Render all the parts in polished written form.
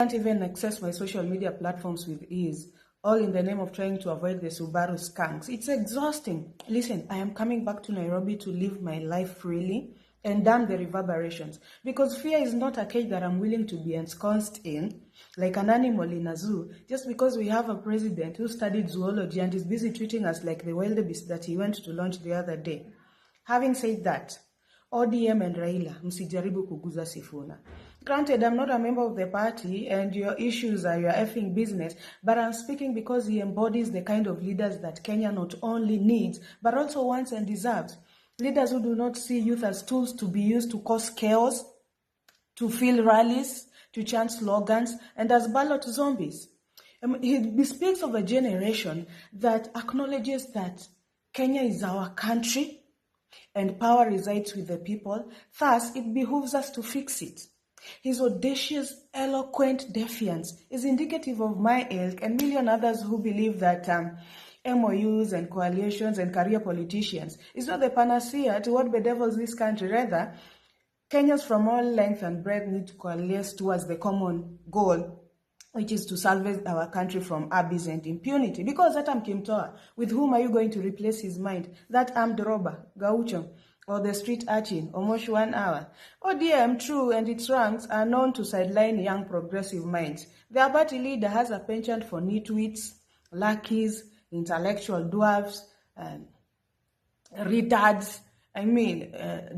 Can't even access my social media platforms with ease, all in the name of trying to avoid the Subaru skunks. It's exhausting. Listen, I am coming back to Nairobi to live my life freely and damn the reverberations. Because fear is not a cage that I'm willing to be ensconced in, like an animal in a zoo, just because we have a president who studied zoology and is busy treating us like the wildebeest that he went to launch the other day. Having said that, ODM and Raila, msijaribu kuguza Sifuna. Granted, I'm not a member of the party and your issues are your effing business, but I'm speaking because he embodies the kind of leaders that Kenya not only needs, but also wants and deserves. Leaders who do not see youth as tools to be used to cause chaos, to fill rallies, to chant slogans, and as ballot zombies. He speaks of a generation that acknowledges that Kenya is our country and power resides with the people. Thus, it behooves us to fix it. His audacious, eloquent defiance is indicative of my ilk and million others who believe that MOUs and coalitions and career politicians is not the panacea to what bedevils this country. Rather, Kenyans from all length and breadth need to coalesce towards the common goal, which is to salvage our country from abyss and impunity. Because that Kimtoa, with whom are you going to replace his mind? That armed robber, Gaucho, or the street urchin, Omosh 1 hour. ODM, true, and its ranks are known to sideline young progressive minds. Their party leader has a penchant for nitwits, lackeys, intellectual dwarfs, retards,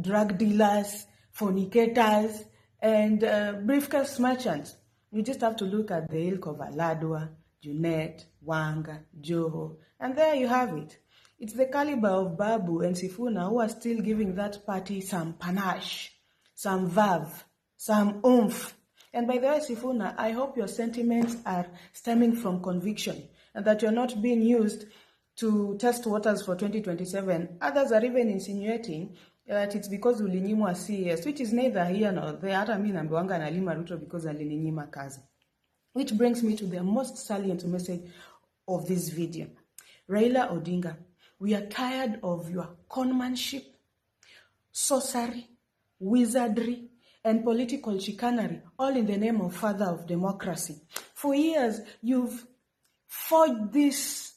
drug dealers, fornicators, and briefcase merchants. You just have to look at the ilk of Aladwa, Junet, Wanga, Joho, and there you have it. It's the caliber of Babu and Sifuna who are still giving that party some panache, some verve, some oomph. And by the way, Sifuna, I hope your sentiments are stemming from conviction and that you're not being used to test waters for 2027. Others are even insinuating that it's because ulinyimwa CS, which is neither here nor there. Hata mimi naambiwanga nalima Ruto because alininyima kazi. Which brings me to the most salient message of this video. Raila Odinga, we are tired of your conmanship, sorcery, wizardry, and political chicanery, all in the name of father of democracy. For years, you've forged this,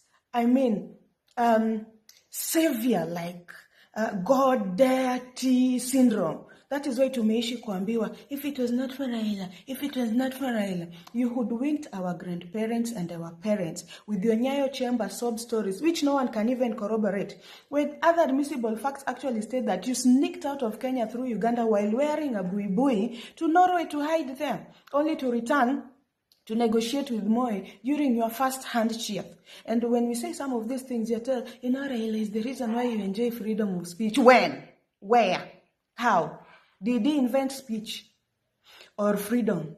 savior-like God deity syndrome. That is why tumeishi kuambiwa, if it was not for Raila, if it was not for Raila, you hoodwinked our grandparents and our parents with your Nyayo chamber sob stories, which no one can even corroborate. When other admissible facts actually state that you sneaked out of Kenya through Uganda while wearing a buibui to Norway to hide there, only to return to negotiate with Moi during your first handshake. And when we say some of these things, you tell, Raila is the reason why you enjoy freedom of speech. When? Where? How? Did he invent speech? Or freedom?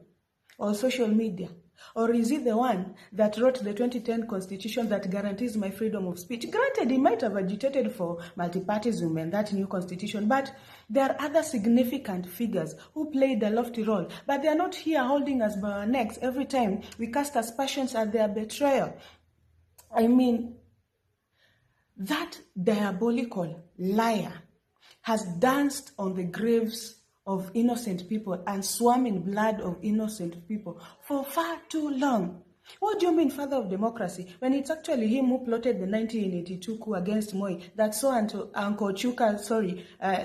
Or social media? Or is he the one that wrote the 2010 constitution that guarantees my freedom of speech? Granted, he might have agitated for multipartyism and that new constitution, but there are other significant figures who played a lofty role, but they are not here holding us by our necks every time we cast aspersions at their betrayal. That diabolical liar has danced on the graves of innocent people and swam in blood of innocent people for far too long. What do you mean, father of democracy, when it's actually him who plotted the 1982 coup against Moi that saw Uncle Chuka,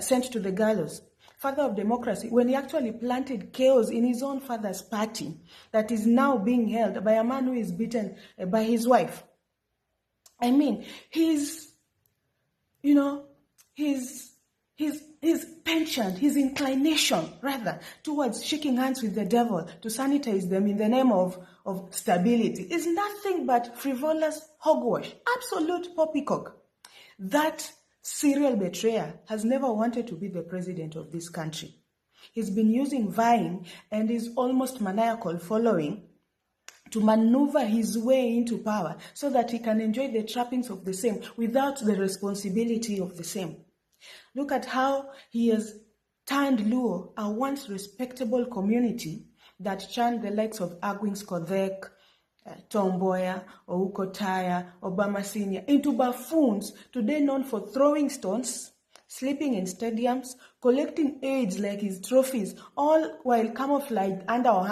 sent to the gallows? Father of democracy, when he actually planted chaos in his own father's party that is now being held by a man who is beaten by his wife. His penchant, his inclination, rather, towards shaking hands with the devil to sanitize them in the name of stability is nothing but frivolous hogwash, absolute poppycock. That serial betrayer has never wanted to be the president of this country. He's been using Vine and his almost maniacal following to maneuver his way into power so that he can enjoy the trappings of the same without the responsibility of the same. Look at how he has turned Luo, a once respectable community that churned the likes of Agwins Kodhek, Tomboya, Ouko Taya, Obama Senior, into buffoons today known for throwing stones, sleeping in stadiums, collecting aids like his trophies, all while camouflaged under our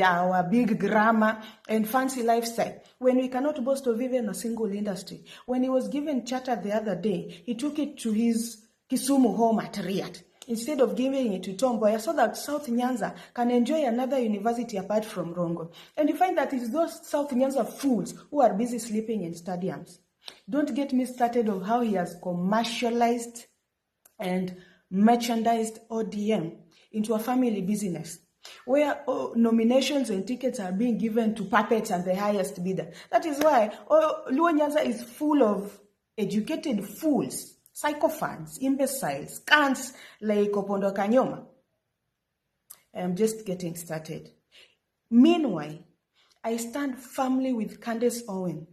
our big grammar and fancy lifestyle, when we cannot boast of even a single industry. When he was given charter the other day, he took it to his Kisumu home at Riyadh, instead of giving it to Tom Mboya, so that South Nyanza can enjoy another university apart from Rongo. And you find that it's those South Nyanza fools who are busy sleeping in stadiums. Don't get me started of how he has commercialized and merchandised ODM into a family business, where nominations and tickets are being given to puppets and the highest bidder. That is why Luo Nyanza is full of educated fools, sycophants, imbeciles, cunts like Opondo Kanyoma. I'm just getting started. Meanwhile, I stand firmly with Candace Owen.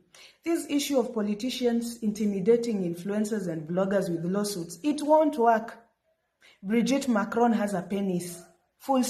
This issue of politicians intimidating influencers and bloggers with lawsuits, it won't work. Brigitte Macron has a penis. Full